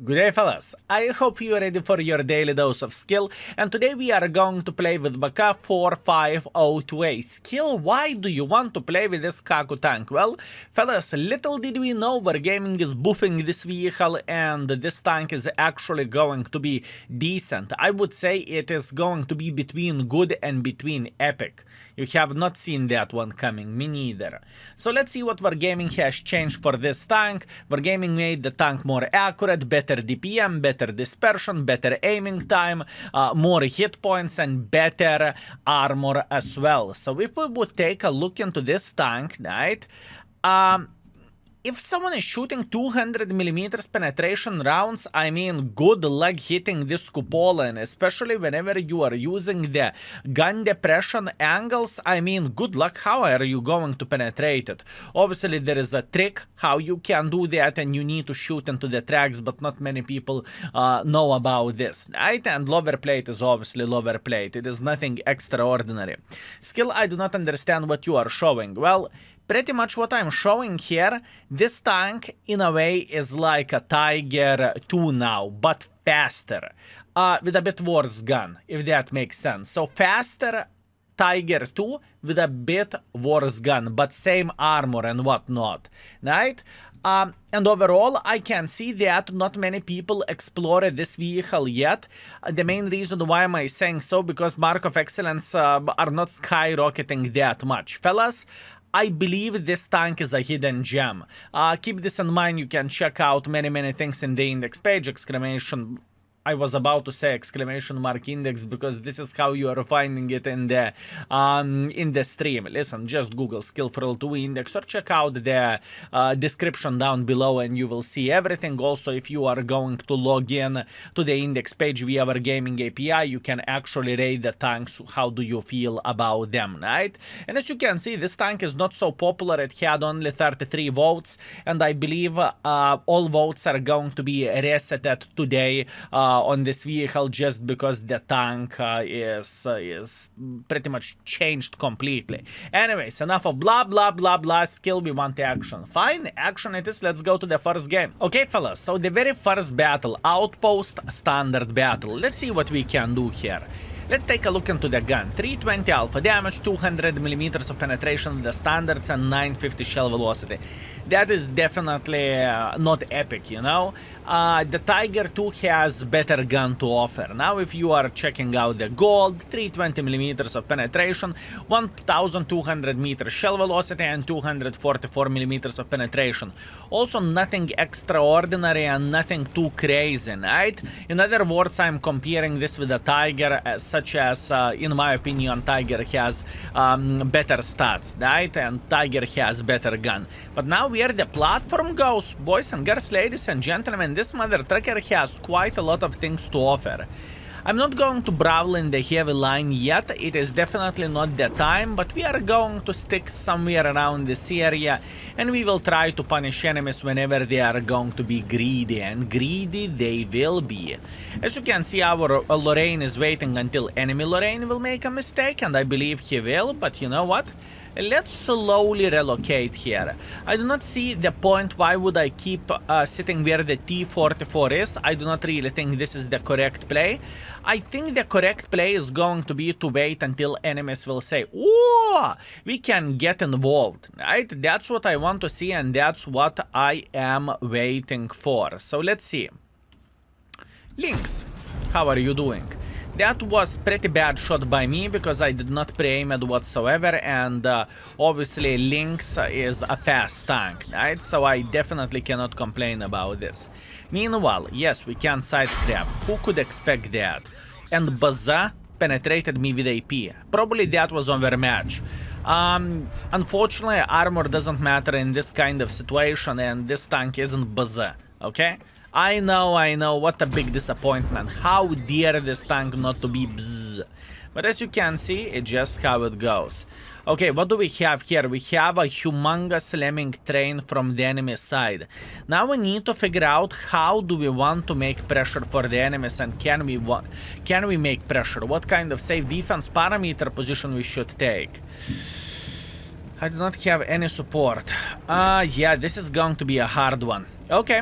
Good day, fellas. I hope you are ready for your daily dose of skill, and today we are going to play with VIII 4502A. Skill, why do you want to play with this Kaku tank? Well, fellas, little did we know Wargaming is buffing this vehicle, and this tank is actually going to be decent. I would say it is going to be between good and between epic. You have not seen that one coming, me neither. So let's see what Wargaming has changed for this tank. Wargaming made the tank more accurate, better DPM, better dispersion, better aiming time, more hit points, and better armor as well. So if we would take a look into this tank, right? If someone is shooting 200mm penetration rounds, I mean, good luck hitting this cupola, and especially whenever you are using the gun depression angles, I mean, good luck, how are you going to penetrate it? Obviously, there is a trick how you can do that, and you need to shoot into the tracks, but not many people know about this, right? And lower plate is obviously lower plate. It is nothing extraordinary. Skill, I do not understand what you are showing. Well, pretty much what I'm showing here, this tank in a way is like a Tiger 2 now, but faster, with a bit worse gun, if that makes sense. So faster Tiger 2 with a bit worse gun, but same armor and whatnot, right? And overall, I can see that not many people explored this vehicle yet. The main reason why am I saying so, because Mark of Excellence are not skyrocketing that much. Fellas, I believe this tank is a hidden gem. Keep this in mind. You can check out many things in the index page, exclamation. I was about to say exclamation mark index because this is how you are finding it in the stream. Listen, just Google Skillful 2 index or check out the description down below and you will see everything. Also, if you are going to log in to the index page via our gaming API, you can actually rate the tanks. How do you feel about them, right? And as you can see, this tank is not so popular. It had only 33 votes, and I believe all votes are going to be resetted today on this vehicle, just because the tank is pretty much changed completely. Anyways, enough of blah blah. Skill, we want action. Fine, action it is. Let's go to the first game. Okay, fellas, so the very first battle, outpost standard battle. Let's see what we can do here. Let's take a look into the gun. 320 alpha damage, 200mm of penetration with the standards, and 950 shell velocity. That is definitely not epic, you know. The Tiger 2 has better gun to offer. Now, if you are checking out the gold, 320mm of penetration, 1200 meters shell velocity, and 244mm of penetration. Also, nothing extraordinary and nothing too crazy, right? In other words, I'm comparing this with the Tiger, such as, in my opinion, Tiger has better stats, right? And Tiger has better gun. But now where the platform goes, boys and girls, ladies and gentlemen, this mother trucker has quite a lot of things to offer. I'm not going to brawl in the heavy line yet, it is definitely not the time, but we are going to stick somewhere around this area, and we will try to punish enemies whenever they are going to be greedy, and greedy they will be. As you can see, our Lorraine is waiting until enemy Lorraine will make a mistake, and I believe he will, but you know what? Let's slowly relocate here. I do not see the point why would I keep sitting where the T-44 is. I do not really think this is the correct play. I think the correct play is going to be to wait until enemies will say, "Ooh, we can get involved," right? That's what I want to see, and that's what I am waiting for. So let's see. Lynx, how are you doing? That was pretty bad shot by me because I did not pre-aim it whatsoever, and obviously Lynx is a fast tank, right? So I definitely cannot complain about this. Meanwhile, yes, we can side scrap. Who could expect that? And Baza penetrated me with AP. Probably that was overmatch. Unfortunately, armor doesn't matter in this kind of situation, and this tank isn't Baza, okay? I know, what a big disappointment. How dare this tank not to be bzzz. But as you can see, it's just how it goes. Okay, what do we have here? We have a humongous lemming train from the enemy side. Now we need to figure out how do we want to make pressure for the enemies, and can we make pressure? What kind of safe defense parameter position we should take? I do not have any support. Yeah, this is going to be a hard one. Okay.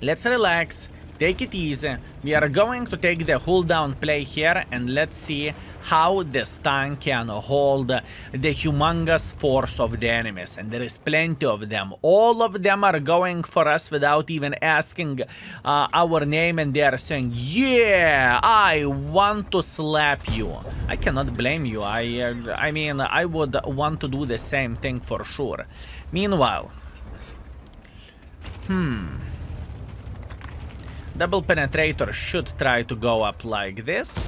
Let's relax, take it easy. We are going to take the hold down play here and let's see how this tank can hold the humongous force of the enemies. And there is plenty of them. All of them are going for us without even asking our name, and they are saying, yeah, I want to slap you. I cannot blame you. I mean, I would want to do the same thing for sure. Meanwhile, double penetrator should try to go up like this.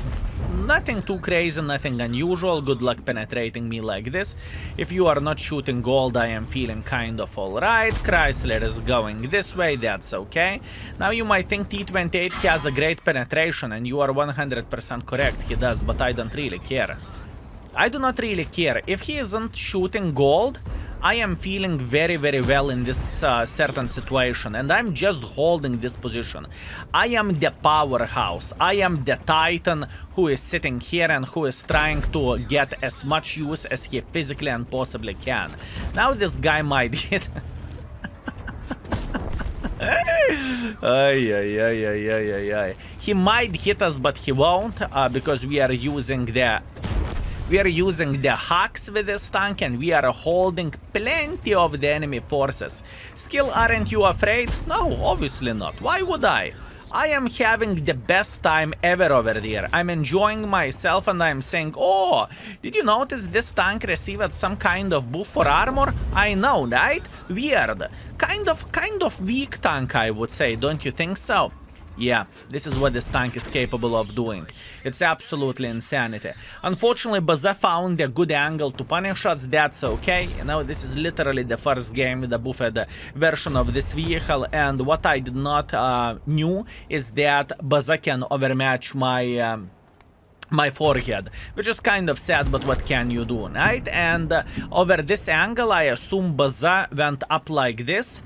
Nothing too crazy, nothing unusual. Good luck penetrating me like this. If you are not shooting gold, I am feeling kind of alright. Chrysler is going this way, that's okay. Now you might think T-28 has a great penetration, and you are 100% correct, he does, but I don't really care. I do not really care. If he isn't shooting gold, I am feeling very, very well in this certain situation, and I'm just holding this position. I am the powerhouse. I am the titan who is sitting here and who is trying to get as much use as he physically and possibly can. Now this guy might hit... He might hit us, but he won't, because we are using the... We are using the hacks with this tank, and we are holding plenty of the enemy forces. Skill, aren't you afraid? No, obviously not. Why would I? I am having the best time ever over there. I'm enjoying myself, and I'm saying, oh, did you notice this tank received some kind of buff for armor? I know, right? Weird. Kind of weak tank, I would say, don't you think so? Yeah, this is what this tank is capable of doing. It's absolutely insanity. Unfortunately, Baza found a good angle to punish us. That's okay. You know, this is literally the first game with the buffed version of this vehicle, and what I did not knew is that Baza can overmatch my my forehead, which is kind of sad, but what can you do, right? And over this angle, I assume Baza went up like this,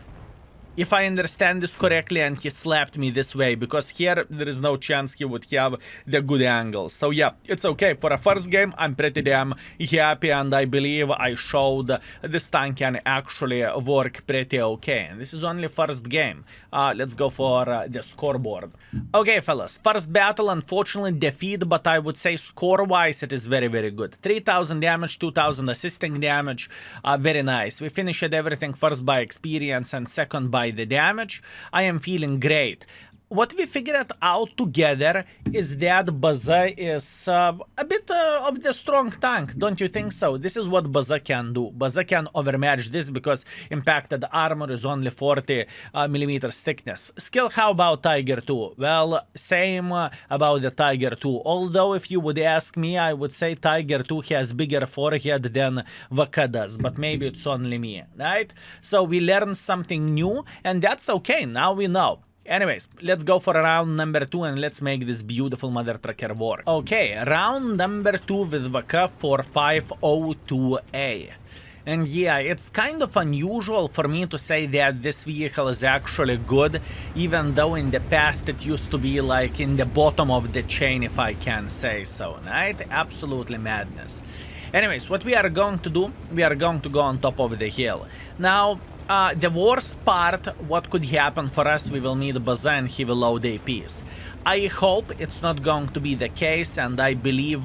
if I understand this correctly, and he slapped me this way, because here there is no chance he would have the good angle. So yeah, it's okay. For a first game, I'm pretty damn happy, and I believe I showed this tank can actually work pretty okay. And this is only first game. Let's go for the scoreboard. Okay, fellas, first battle, unfortunately defeat, but I would say score-wise it is very, very good. 3000 damage, 2000 assisting damage, very nice. We finished everything first by experience and second by the damage. I am feeling great. What we figured out together is that Baza is a bit of the strong tank, don't you think so? This is what Baza can do. Baza can overmatch this because impacted armor is only 40 millimeters thickness. Skill, how about Tiger 2? Well, same about the Tiger 2. Although if you would ask me, I would say Tiger 2 has bigger forehead than VIII does, but maybe it's only me, right? So we learned something new, and that's okay. Now we know. Anyways, let's go for round number 2 and let's make this beautiful mother trucker work. Okay, round number 2 with VIII 4502A. And yeah, it's kind of unusual for me to say that this vehicle is actually good, even though in the past it used to be like in the bottom of the chain, if I can say so, right? Absolutely madness. Anyways, what we are going to do, we are going to go on top of the hill. Now, the worst part, what could happen for us, we will meet Baza and he will load APs. I hope it's not going to be the case, and I believe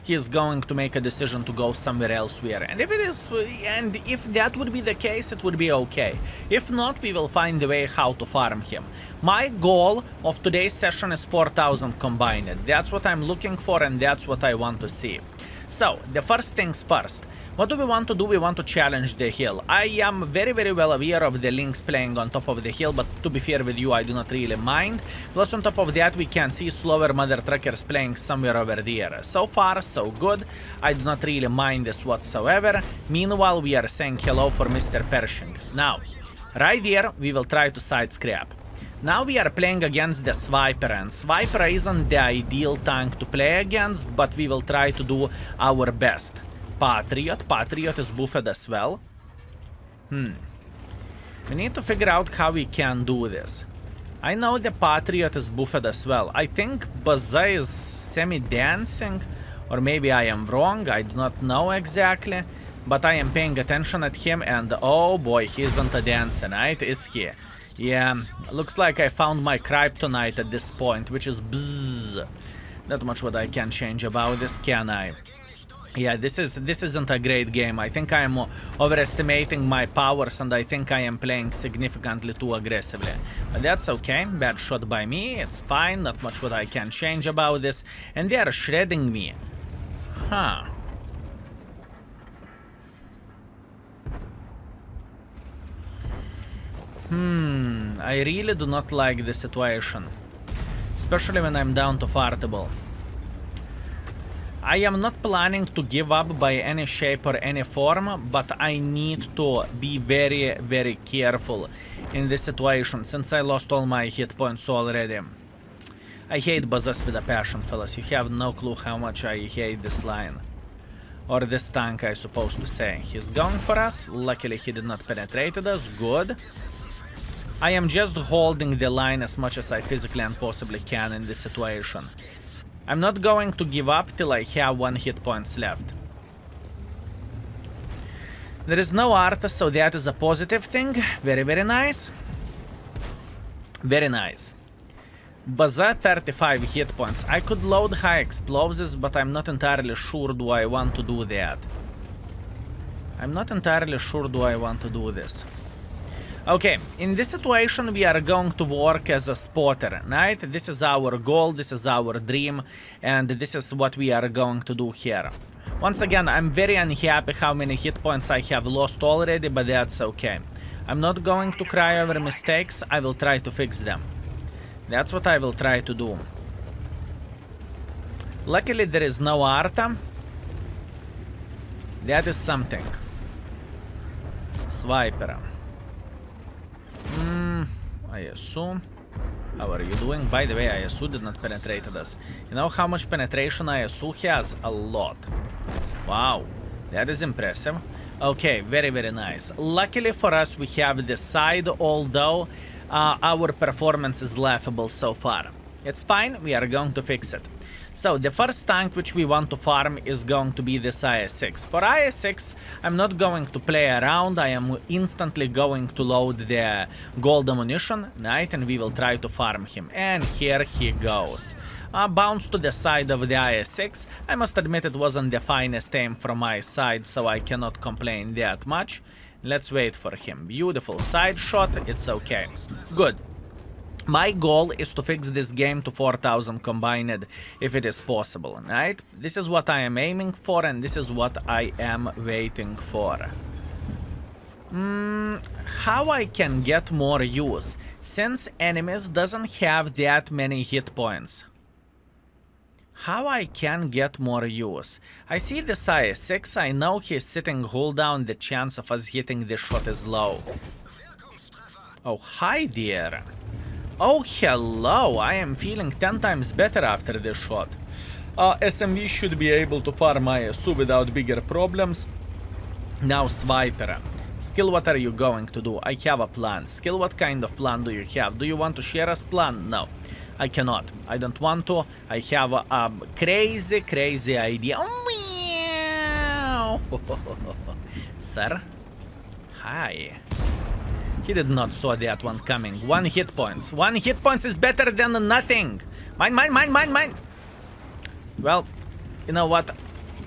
he is going to make a decision to go somewhere elsewhere. And if it is, and if that would be the case, it would be okay. If not, we will find a way how to farm him. My goal of today's session is 4000 combined. That's what I'm looking for, and that's what I want to see. So, the first things first. What do we want to do? We want to challenge the hill. I am very, very well aware of the Lynx playing on top of the hill, but to be fair with you, I do not really mind. Plus, on top of that, we can see slower mother truckers playing somewhere over there. So far, so good. I do not really mind this whatsoever. Meanwhile, we are saying hello for Mr. Pershing. Now, right here, we will try to side scrap. Now we are playing against the Swiper, and Swiper isn't the ideal tank to play against, but we will try to do our best. Patriot is buffed as well. We need to figure out how we can do this. I know the Patriot is buffed as well. I think Baza is semi-dancing, or maybe I am wrong, I do not know exactly. But I am paying attention at him, and oh boy, he isn't a dancer, right? Is he? Yeah, looks like I found my kryptonite at this point, which is bzzz. Not much what I can change about this, can I? Yeah, this isn't a great game. I think I am overestimating my powers, and I think I am playing significantly too aggressively. But that's okay. Bad shot by me. It's fine. Not much what I can change about this. And they are shredding me. Huh. I really do not like the situation. Especially when I'm down to fartable. I am not planning to give up by any shape or any form, but I need to be very, very careful in this situation, since I lost all my hit points already. I hate buzzers with a passion, fellas. You have no clue how much I hate this line. Or this tank, I supposed to say. He's going for us. Luckily, he did not penetrate us. Good. I am just holding the line as much as I physically and possibly can in this situation. I'm not going to give up till I have 1 hit points left. There is no art, so that is a positive thing. Very, very nice. Very nice. Baza 35 hit points. I could load high explosives, but I'm not entirely sure do I want to do that. I'm not entirely sure do I want to do this. Okay, in this situation we are going to work as a spotter, right? This is our goal, this is our dream, and this is what we are going to do here. Once again, I'm very unhappy how many hit points I have lost already, but that's okay. I'm not going to cry over mistakes, I will try to fix them. That's what I will try to do. Luckily there is no Arta. That is something. Swiper. ISU. How are you doing? By the way, ISU did not penetrate us. You know how much penetration ISU has? A lot. Wow. That is impressive. Okay, very, very nice. Luckily for us, we have this side, although our performance is laughable so far. It's fine, we are going to fix it. So, the first tank which we want to farm is going to be this IS-6. For IS-6, I'm not going to play around, I am instantly going to load the gold ammunition, right, and we will try to farm him. And here he goes. Bounce to the side of the IS-6. I must admit it wasn't the finest aim from my side, so I cannot complain that much. Let's wait for him. Beautiful side shot, it's okay. Good. My goal is to fix this game to 4000 combined, if it is possible, right? This is what I am aiming for, and this is what I am waiting for. How I can get more use, since enemies doesn't have that many hit points. How I can get more use? I see this IS-6, I know he's sitting hull down, the chance of us hitting this shot is low. Oh, hi there. Oh, hello, I am feeling 10 times better after this shot. SMV should be able to farm ISU without bigger problems. Now, Swiper. Skill, what are you going to do? I have a plan. Skill, what kind of plan do you have? Do you want to share us plan? No, I cannot. I don't want to. I have a crazy, crazy idea. Sir? Hi. He did not saw that one coming. 1 hit points. 1 hit points is better than nothing. Mine, mine, mine, mine, mine. Well, you know what?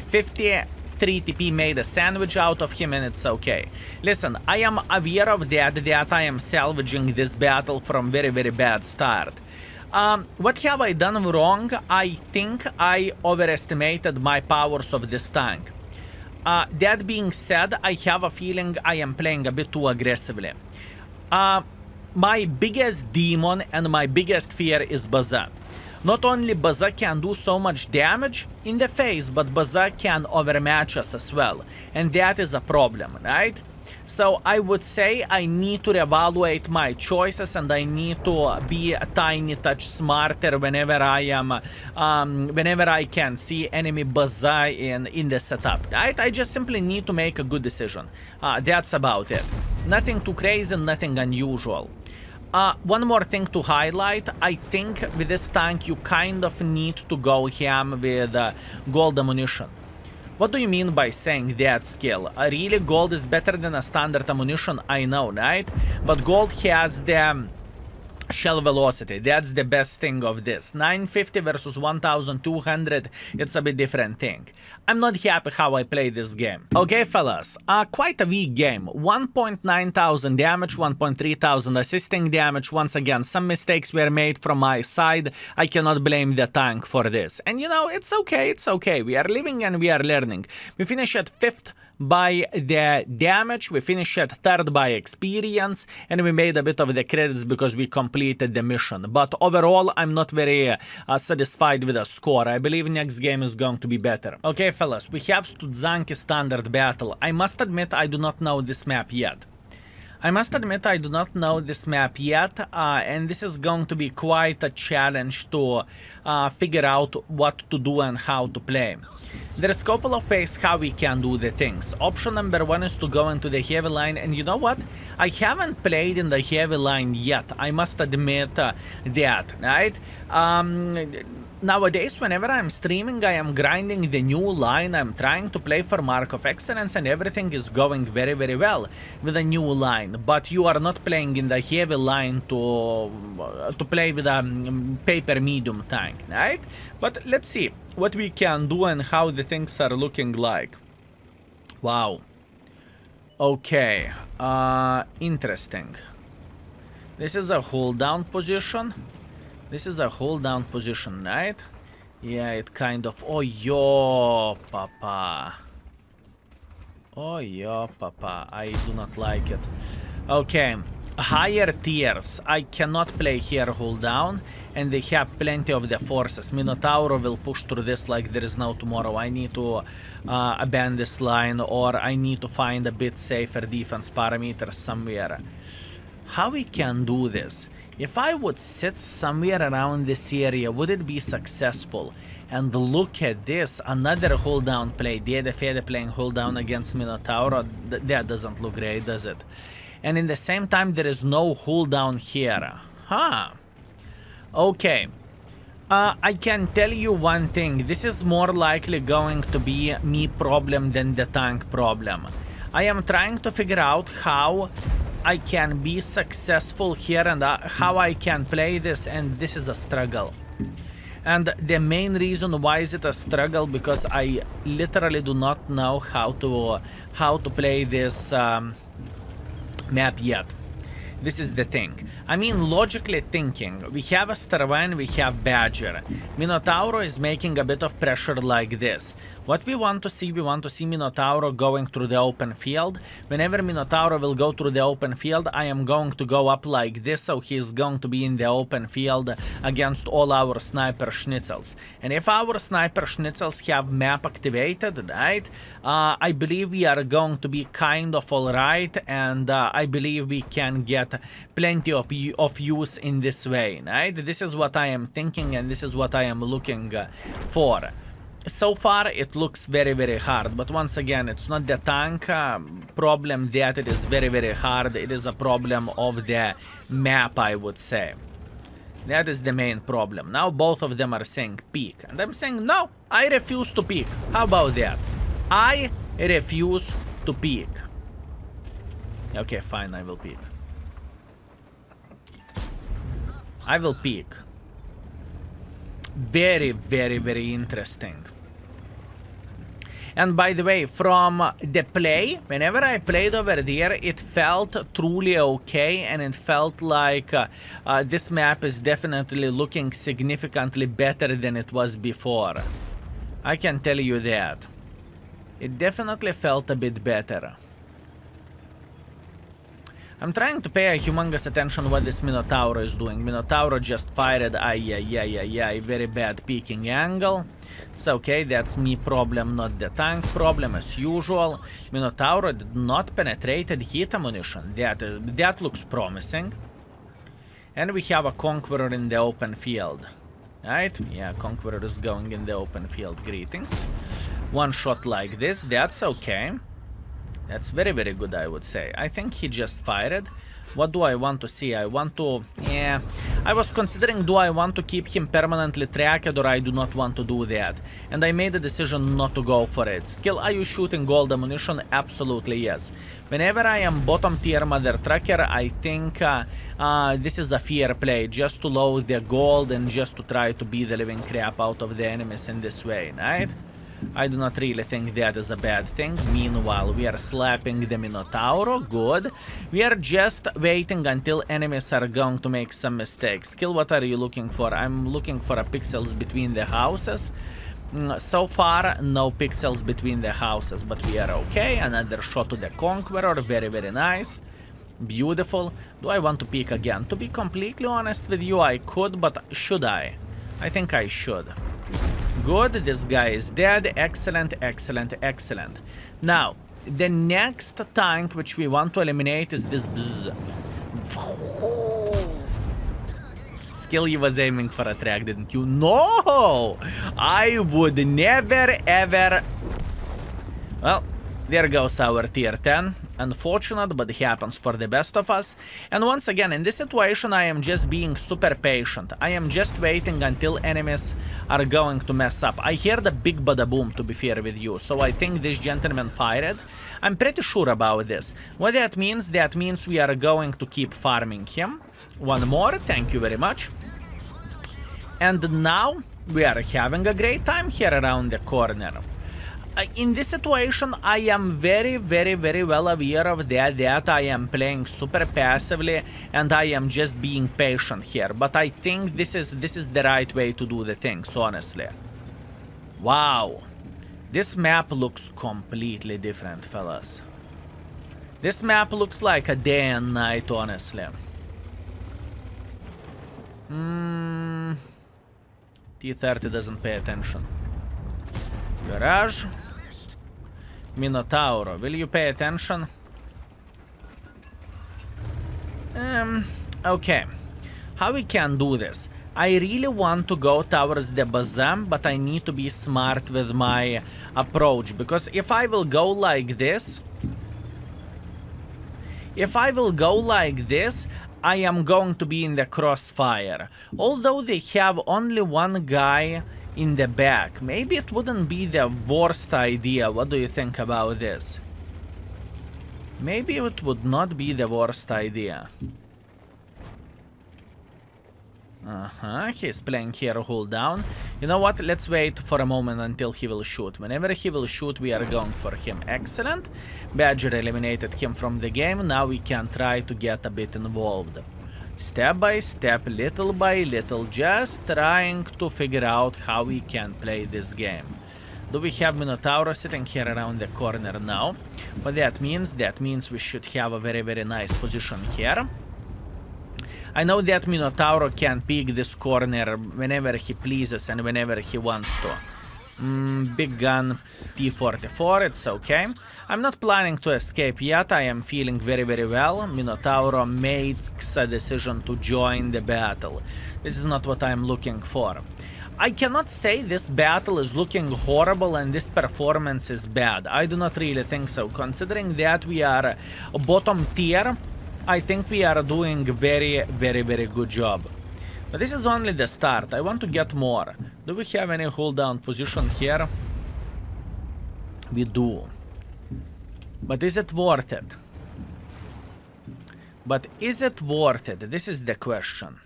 53 TP made a sandwich out of him, and it's okay. Listen, I am aware of that I am salvaging this battle from very, very bad start. What have I done wrong? I think I overestimated my powers of this tank. That being said, I have a feeling I am playing a bit too aggressively. My biggest demon and my biggest fear is Baza. Not only Baza can do so much damage in the face, but Baza can overmatch us as well. And that is a problem, right? So I would say I need to reevaluate my choices, and I need to be a tiny touch smarter whenever I am, whenever I can see enemy Baza in the setup, right? I just simply need to make a good decision. That's about it. Nothing too crazy, nothing unusual. One more thing to highlight, I think with this tank you kind of need to go ham with gold ammunition. What do you mean by saying that, Skill? Really, gold is better than a standard ammunition? I know, right? But gold has the shell velocity. That's the best thing of this. 950 versus 1200, it's a bit different thing. I'm not happy how I play this game. Okay, fellas, quite a weak game. 1.9 thousand damage, 1.3 thousand assisting damage. Once again, some mistakes were made from my side. I cannot blame the tank for this. And you know, it's okay, it's okay. We are living and we are learning. We finish at 5th by the damage, we finished at 3rd by experience, and we made a bit of the credits because we completed the mission. But overall, I'm not very satisfied with the score. I believe next game is going to be better. Okay, fellas, we have Studzanki standard battle. I must admit I do not know this map yet. And this is going to be quite a challenge to figure out what to do and how to play. There's a couple of ways how we can do the things. Option number 1 is to go into the heavy line, and you know what? I haven't played in the heavy line yet, I must admit that, right? Nowadays, whenever I'm streaming, I am grinding the new line. I'm trying to play for Mark of Excellence, and everything is going very, very well with the new line. But you are not playing in the heavy line to play with a paper medium tank, right? But let's see what we can do and how the things are looking like. Wow. Okay. Interesting. This is a hold down position. Right? Yeah, it kind of... Oh, yo, papa. I do not like it. Okay. Higher tiers. I cannot play here hold down, and they have plenty of the forces. Minotauro will push through this like there is no tomorrow. I need to abandon this line, or I need to find a bit safer defense parameters somewhere. How we can do this? If I would sit somewhere around this area, would it be successful? And look at this, another hold down play. Dede Fede playing hold down against Minotauro. That doesn't look great, does it? And in the same time, there is no hold down here. Huh. Okay. I can tell you one thing. This is more likely going to be me problem than the tank problem. I am trying to figure out how I can be successful here and how I can play this, and this is a struggle. And the main reason why is it a struggle, because I literally do not know how to play this map yet. This is the thing. I mean, logically thinking, we have a Starvine, we have Badger. Minotauro is making a bit of pressure like this. What we want to see Minotauro going through the open field. Whenever Minotauro will go through the open field, I am going to go up like this, so he is going to be in the open field against all our sniper schnitzels. And if our sniper schnitzels have map activated, right, I believe we are going to be kind of alright, and I believe we can get plenty of use in this way, right? This is what I am thinking, and this is what I am looking for. So far, it looks very, very hard, but once again, it's not the tank problem that it is very, very hard. It is a problem of the map, I would say. That is the main problem. Now both of them are saying peek, and I'm saying no, I refuse to peek. How about that? I refuse to peek. Okay, fine, I will peek. I will peek. Very, very, very interesting. And by the way, from the play, whenever I played over there, it felt truly okay, and it felt like this map is definitely looking significantly better than it was before. I can tell you that. It definitely felt a bit better. I'm trying to pay a humongous attention what this Minotauro is doing. Minotauro just fired, very bad peeking angle. It's okay, that's me problem, not the tank problem as usual. Minotauro did not penetrate heat ammunition. That looks promising. And we have a Conqueror in the open field. Right? Yeah, Conqueror is going in the open field. Greetings. One shot like this, that's okay. That's very, very good, I would say. I think he just fired. What do I want to see? I want to... Yeah. I was considering, do I want to keep him permanently tracked or I do not want to do that. And I made a decision not to go for it. Skill, are you shooting gold ammunition? Absolutely yes. Whenever I am bottom tier mother trucker, I think this is a fair play. Just to load the gold and just to try to beat the living crap out of the enemies in this way, right? I do not really think that is a bad thing. Meanwhile, we are slapping the Minotauro. Good. We are just waiting until enemies are going to make some mistakes. Skill, what are you looking for? I'm looking for pixels between the houses. So far, no pixels between the houses, but we are okay. Another shot to the Conqueror. Very, very nice. Beautiful. Do I want to peek again? To be completely honest with you, I could, but should I? I think I should. Good, this guy is dead. Excellent, excellent, excellent. Now, the next tank which we want to eliminate is this bzz. Skill, you was aiming for a track, didn't you? No! I would never, ever... Well, there goes our tier 10. Unfortunate, but it happens for the best of us. And once again, in this situation, I am just being super patient. I am just waiting until enemies are going to mess up. I hear the big bada boom, to be fair with you, so I think this gentleman fired. I'm pretty sure about this. What that means we are going to keep farming him. One more, thank you very much. And now, we are having a great time here around the corner. In this situation, I am very, very, very well aware of that I am playing super passively and I am just being patient here. But I think this is the right way to do the things, honestly. Wow. This map looks completely different, fellas. This map looks like a day and night, honestly. T30 doesn't pay attention. Garage. Minotauro, will you pay attention? Okay. How we can do this? I really want to go towards the Bazam, but I need to be smart with my approach, because if I will go like this, I am going to be in the crossfire. Although they have only one guy in the back, maybe it wouldn't be the worst idea. What do you think about this? Maybe it would not be the worst idea. He's playing here, hold down. You know what? Let's wait for a moment until he will shoot. Whenever he will shoot, we are going for him. Excellent. Badger eliminated him from the game. Now we can try to get a bit involved. Step by step, little by little, just trying to figure out how we can play this game. Do we have Minotauro sitting here around the corner now? What that means we should have a very, very nice position here. I know that Minotauro can pick this corner whenever he pleases and whenever he wants to. Big gun T44, it's okay. I'm not planning to escape yet, I am feeling very, very well. Minotauro makes a decision to join the battle. This is not what I'm looking for. I cannot say this battle is looking horrible and this performance is bad. I do not really think so. Considering that we are bottom tier, I think we are doing very, very, very good job. But this is only the start. I want to get more. Do we have any hold down position here? We do. But is it worth it? This is the question.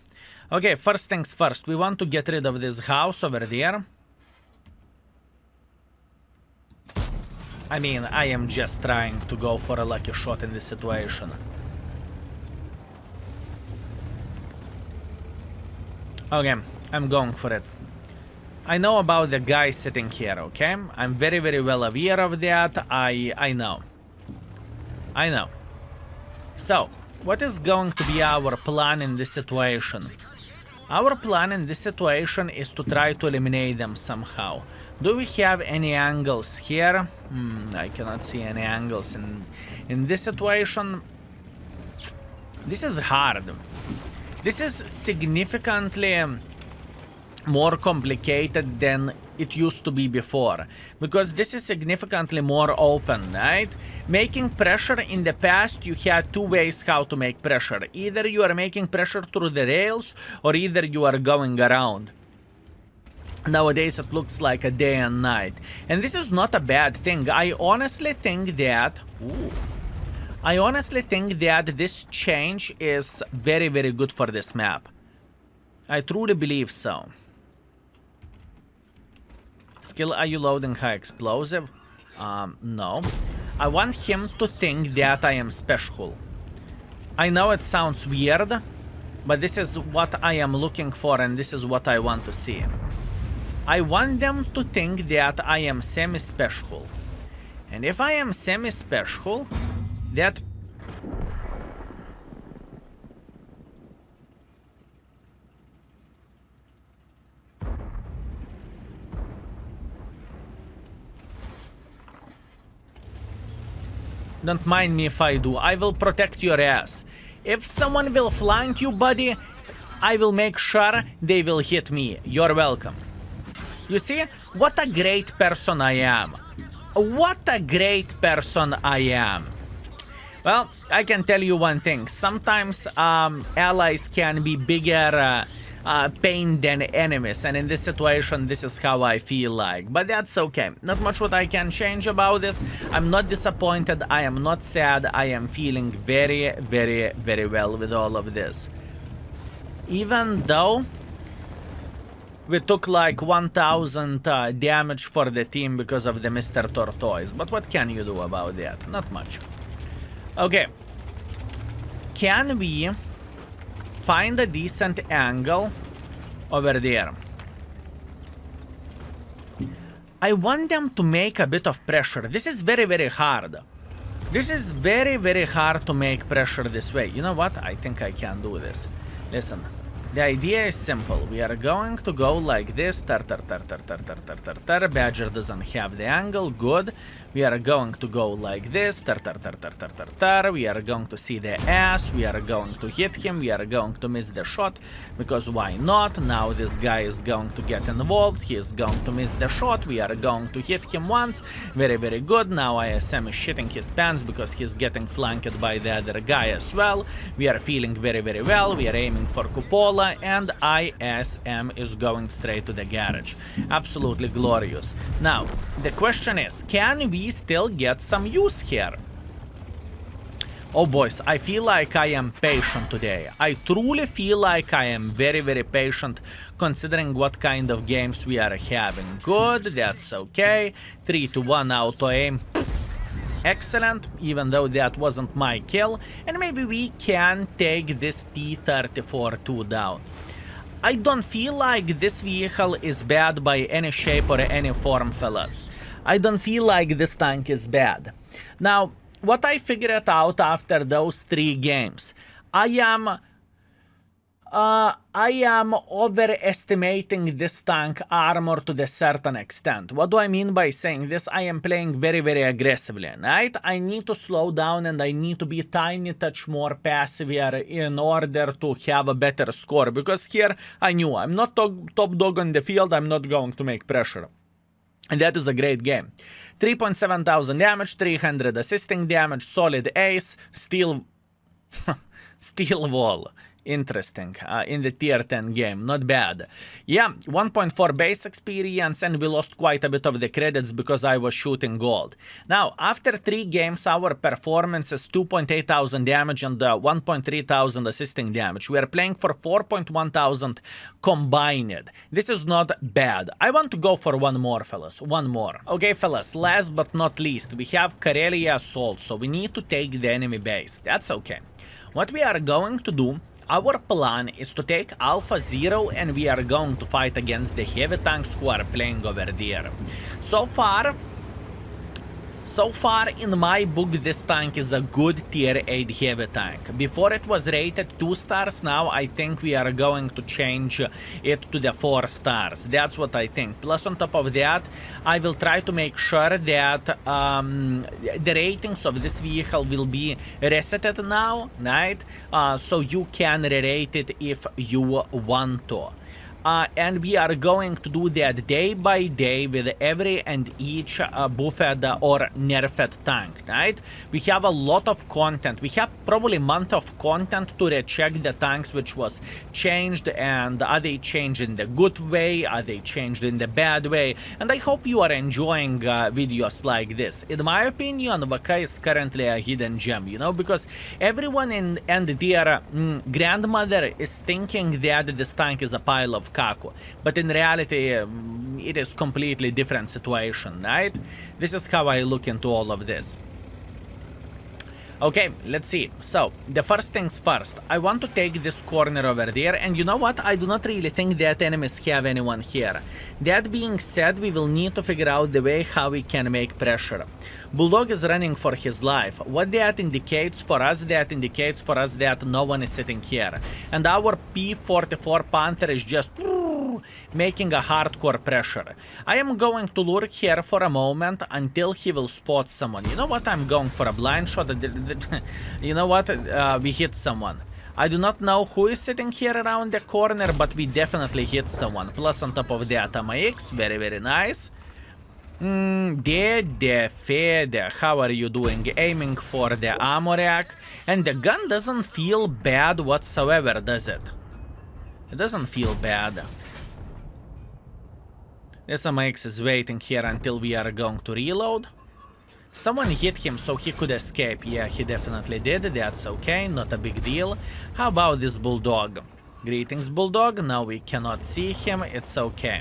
Okay, first things first. We want to get rid of this house over there. I mean, I am just trying to go for a lucky shot in this situation. Okay, I'm going for it. I know about the guy sitting here, okay? I'm very, very well aware of that. I know. So, what is going to be our plan in this situation? Our plan in this situation is to try to eliminate them somehow. Do we have any angles here? I cannot see any angles in this situation. This is hard. This is significantly more complicated than it used to be before, because this is significantly more open, right? Making pressure in the past, you had two ways how to make pressure. Either you are making pressure through the rails, or either you are going around. Nowadays it looks like a day and night, and this is not a bad thing. I honestly think that this change is very, very good for this map. I truly believe so. Skill, are you loading high explosive? No. I want him to think that I am special. I know it sounds weird, but this is what I am looking for, and this is what I want to see. I want them to think that I am semi-special. And if I am semi-special, that... Don't mind me if I do. I will protect your ass. If someone will flank you, buddy, I will make sure they will hit me. You're welcome. You see? What a great person I am. What a great person I am. Well, I can tell you one thing. Sometimes allies can be bigger pain than enemies, and in this situation this is how I feel like, but that's okay. Not much what I can change about this. I'm not disappointed, I am not sad, I am feeling very, very, very well with all of this. Even though we took like 1000 damage for the team because of the Mr. Tortoise, but what can you do about that? Not much. Okay, can we find a decent angle over there? I want them to make a bit of pressure. This is very, very hard. This is very, very hard to make pressure this way. You know what? I think I can do this. Listen, the idea is simple. We are going to go like this. Badger doesn't have the angle. Good. We are going to go like this. We are going to see the ass. We are going to hit him. We are going to miss the shot. Because why not? Now this guy is going to get involved. He is going to miss the shot. We are going to hit him once. Very, very good. Now ISM is shitting his pants because he's getting flanked by the other guy as well. We are feeling very, very well. We are aiming for Cupola. And ISM is going straight to the garage. Absolutely glorious. Now, the question is, can we still get some use here? Oh boys, I feel like I am patient today. I truly feel like I am very, very patient considering what kind of games we are having. Good, that's okay. 3-1 auto aim. Excellent, even though that wasn't my kill. And maybe we can take this T-34-2 down. I don't feel like this vehicle is bad by any shape or any form, fellas. I don't feel like this tank is bad. Now, what I figured out after those 3 games, I am overestimating this tank armor to a certain extent. What do I mean by saying this? I am playing very, very aggressively, right? I need to slow down and I need to be a tiny touch more passive here in order to have a better score. Because here, I knew I'm not top dog on the field, I'm not going to make pressure. And that is a great game. 3,700 damage, 300 assisting damage, solid ace, steel... steel wall. Interesting. In the tier 10 game. Not bad. Yeah, 1.4 base experience, and we lost quite a bit of the credits because I was shooting gold. Now, after 3 games, our performance is 2,800 damage and 1,300 assisting damage. We are playing for 4,100 combined. This is not bad. I want to go for one more, fellas. One more. Okay, fellas, last but not least, we have Karelia Assault, so we need to take the enemy base. That's okay. What we are going to do, our plan is to take Alpha Zero and we are going to fight against the heavy tanks who are playing over there. So far in my book, this tank is a good tier 8 heavy tank. Before it was rated 2 stars, now I think we are going to change it to the 4 stars. That's what I think. Plus on top of that, I will try to make sure that the ratings of this vehicle will be resetted now, right? So you can re-rate it if you want to. And we are going to do that day by day with every and each buffed or nerfed tank, right? We have a lot of content. We have probably a month of content to recheck the tanks which was changed, and are they changed in the good way, are they changed in the bad way, and I hope you are enjoying videos like this. In my opinion, VIII is currently a hidden gem, you know, because everyone and their grandmother is thinking that this tank is a pile of Kaku, but in reality it is completely different situation, right? This is how I look into all of this. Okay, let's see. So, the first things first, I want to take this corner over there, and you know what? I do not really think that enemies have anyone here. That being said, we will need to figure out the way how we can make pressure. Bulldog is running for his life. What that indicates for us? That indicates for us that no one is sitting here. And our P-44 Panther is just making a hardcore pressure. I am going to lure here for a moment until he will spot someone. You know what? I'm going for a blind shot. You know what? We hit someone. I do not know who is sitting here around the corner, but we definitely hit someone. Plus on top of that, AMX. Very, very nice. Fede, how are you doing? Aiming for the ammo rack. And the gun doesn't feel bad whatsoever, does it? It doesn't feel bad. This AMX is waiting here until we are going to reload. Someone hit him so he could escape. Yeah, he definitely did. That's okay, not a big deal. How about this Bulldog? Greetings, Bulldog. Now we cannot see him. It's okay.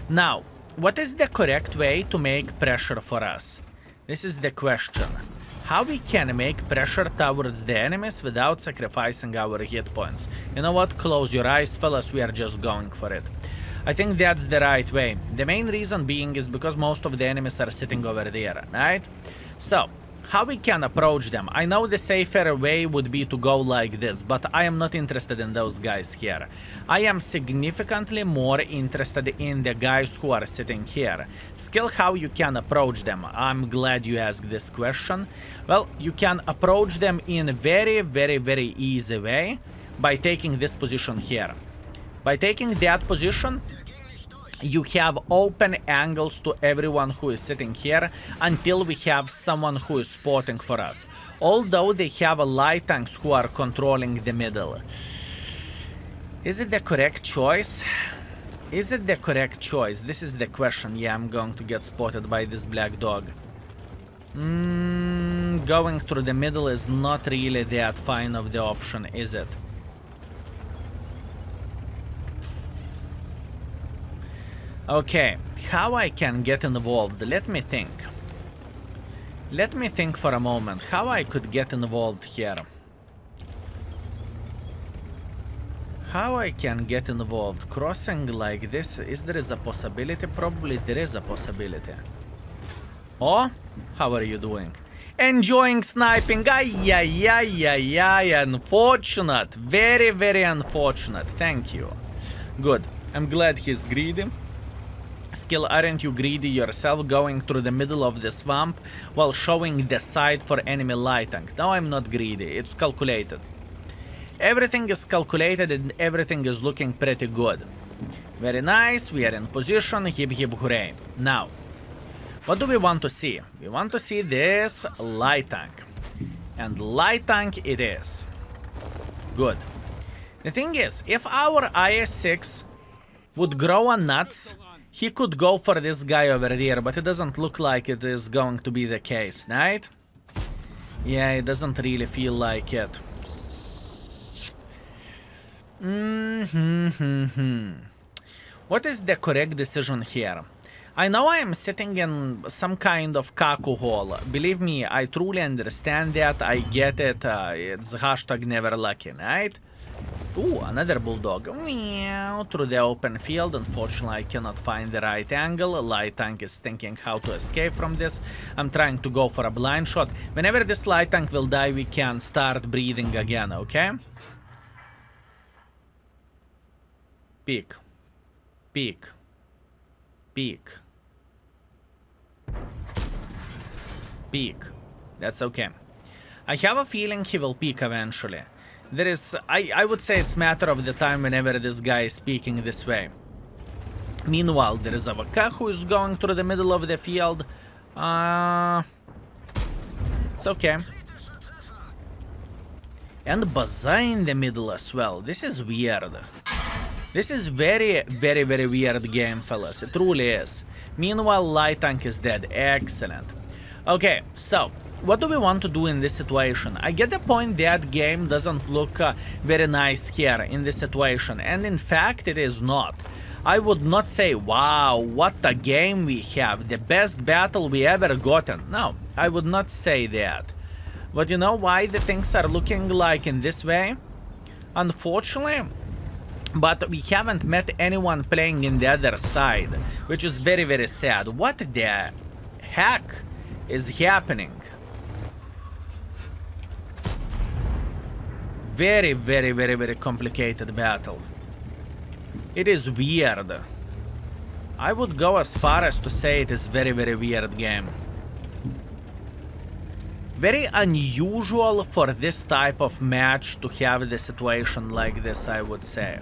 Now, what is the correct way to make pressure for us? This is the question. How we can make pressure towards the enemies without sacrificing our hit points? You know what? Close your eyes, fellas. We are just going for it. I think that's the right way. The main reason being is because most of the enemies are sitting over there, right? So, how we can approach them? I know the safer way would be to go like this, but I am not interested in those guys here. I am significantly more interested in the guys who are sitting here. Skill how you can approach them. I'm glad you asked this question. Well, you can approach them in a very, very, very easy way by taking this position here. By taking that position, you have open angles to everyone who is sitting here until we have someone who is spotting for us. Although they have a light tanks who are controlling the middle. Is it the correct choice? Is it the correct choice? This is the question. Yeah, I'm going to get spotted by this black dog. Going through the middle is not really that fine of the option, is it? Okay, how I can get involved? Let me think. Let me think for a moment how I could get involved here. How I can get involved? Crossing like this, is there a possibility? Probably there is a possibility. Oh, how are you doing? Enjoying sniping. Unfortunate. Very, very unfortunate. Thank you. Good. I'm glad he's greedy. Skill, aren't you greedy yourself, going through the middle of the swamp while showing the side for enemy light tank? No, I'm not greedy. It's calculated. Everything is calculated and everything is looking pretty good. Very nice. We are in position. Hip hip hooray. Now, what do we want to see? We want to see this light tank. And light tank it is. Good. The thing is, if our IS-6 would grow on nuts, he could go for this guy over there, but it doesn't look like it is going to be the case, right? Yeah, it doesn't really feel like it. What is the correct decision here? I know I am sitting in some kind of Kaku hole. Believe me, I truly understand that. I get it. It's hashtag never lucky, right? Ooh, another Bulldog. Meow, through the open field. Unfortunately, I cannot find the right angle. Light tank is thinking how to escape from this. I'm trying to go for a blind shot. Whenever this light tank will die, we can start breathing again, okay? Peek. Peek. Peek. Peek. That's okay. I have a feeling he will peek eventually. There is, I would say it's matter of the time whenever this guy is speaking this way. Meanwhile, there is a VIII who is going through the middle of the field. It's okay. And Baza in the middle as well. This is weird. This is very, very, very weird game, fellas. It truly is. Meanwhile, light tank is dead. Excellent. Okay, so what do we want to do in this situation? I get the point that game doesn't look very nice here in this situation. And in fact, it is not. I would not say, wow, what a game we have. The best battle we ever gotten. No, I would not say that. But you know why the things are looking like in this way? Unfortunately, but we haven't met anyone playing in the other side, which is very, very sad. What the heck is happening? Very, very, very, very complicated battle. It is weird. I would go as far as to say it is very, very weird game. Very unusual for this type of match to have the situation like this, I would say.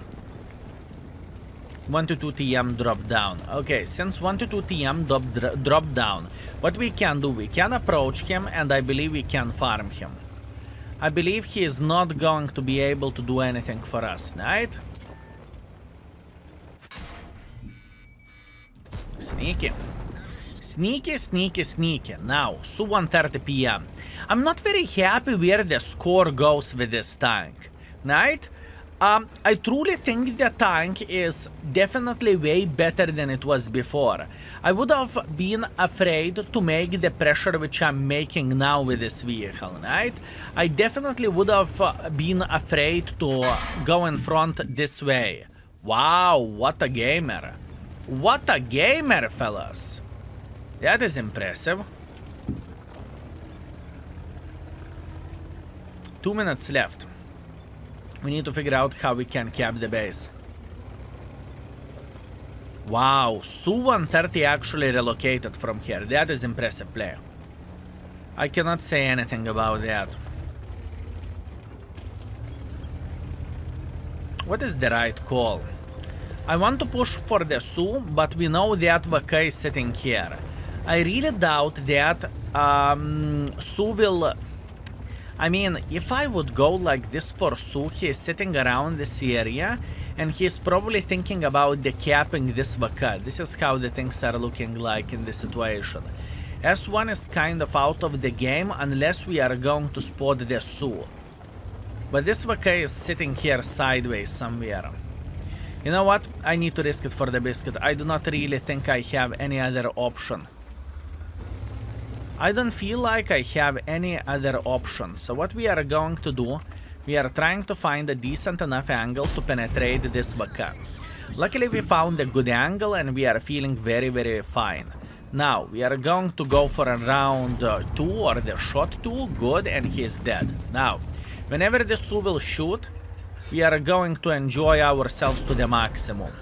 1 to 2 TM drop down. Okay, since 1 to 2 TM drop down, what we can do, we can approach him and I believe we can farm him. I believe he is not going to be able to do anything for us, right? Sneaky. Sneaky, sneaky, sneaky. Now, so 1:30 PM. I'm not very happy where the score goes with this tank, right? I truly think the tank is definitely way better than it was before. I would have been afraid to make the pressure which I'm making now with this vehicle, right? I definitely would have been afraid to go in front this way. Wow, what a gamer. What a gamer, fellas. That is impressive. 2 minutes left. We need to figure out how we can cap the base. Wow, Su-130 actually relocated from here. That is impressive play. I cannot say anything about that. What is the right call? I want to push for the Su, but we know that VIII is sitting here. I really doubt that Su will... I mean, if I would go like this for Su, he is sitting around this area, and he is probably thinking about decapping this VIII. This is how the things are looking like in this situation. S1 is kind of out of the game unless we are going to spot the Su. But this VIII is sitting here sideways somewhere. You know what? I need to risk it for the biscuit. I do not really think I have any other option. I don't feel like I have any other option. So what we are going to do, we are trying to find a decent enough angle to penetrate this VIII. Luckily we found a good angle and we are feeling very, very fine. Now, we are going to go for a round 2 or the shot 2. Good, and he is dead. Now, whenever the Su will shoot, we are going to enjoy ourselves to the maximum.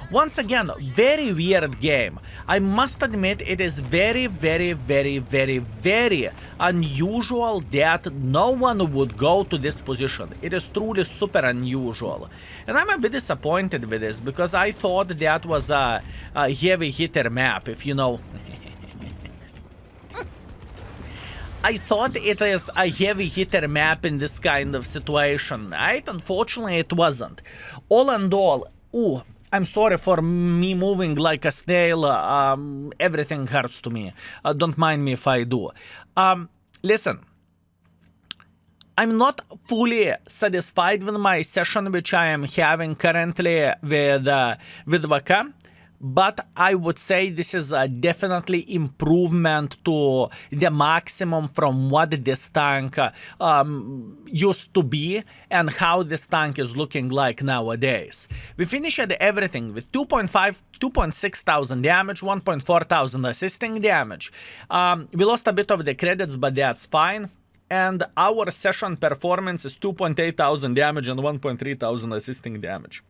Once again, very weird game. I must admit it is very, very, very, very, very unusual that no one would go to this position. It is truly super unusual. And I'm a bit disappointed with this because I thought that was a heavy hitter map, if you know. I thought it is a heavy hitter map in this kind of situation, right? Unfortunately, it wasn't. All and all, ooh, I'm sorry for me moving like a snail. Everything hurts to me. Don't mind me if I do. Listen, I'm not fully satisfied with my session which I am having currently with VIII. But I would say this is a definitely improvement to the maximum from what this tank used to be and how this tank is looking like nowadays. We finished everything with 2.6 thousand damage, 1.4 thousand assisting damage. We lost a bit of the credits, but that's fine. And our session performance is 2.8 thousand damage and 1.3 thousand assisting damage.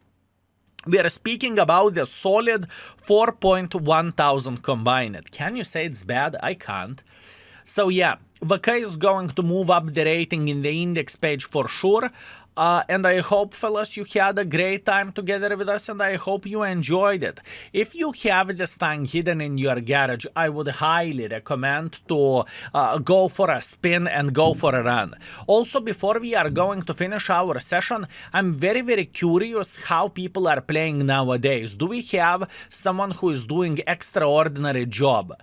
We are speaking about the solid 4.1 thousand combined. Can you say it's bad? I can't. So yeah, VIII is going to move up the rating in the index page for sure. And I hope, fellas, you had a great time together with us, and I hope you enjoyed it. If you have this tank hidden in your garage, I would highly recommend to go for a spin and go for a run. Also, before we are going to finish our session, I'm very, very curious how people are playing nowadays. Do we have someone who is doing extraordinary job?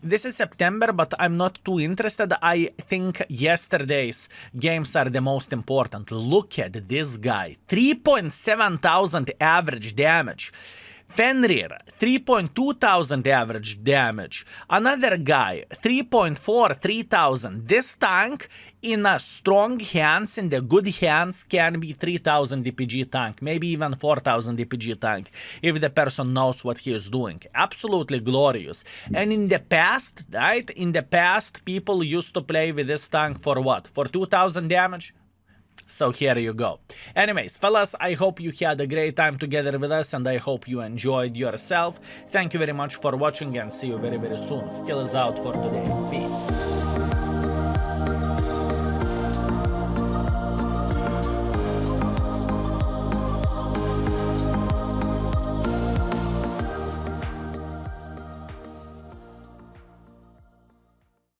This is September, but I'm not too interested. I think yesterday's games are the most important. Look at this guy. 3.7 thousand average damage. Fenrir, 3.2 thousand average damage. Another guy, 3.4, 3,000. This tank in a strong hands, in the good hands, can be 3,000 DPG tank, maybe even 4,000 DPG tank, if the person knows what he is doing. Absolutely glorious. And in the past, right, in the past, people used to play with this tank for what? For 2,000 damage? So here you go. Anyways, fellas, I hope you had a great time together with us, and I hope you enjoyed yourself. Thank you very much for watching, and see you very, very soon. Skill is out for today. Peace.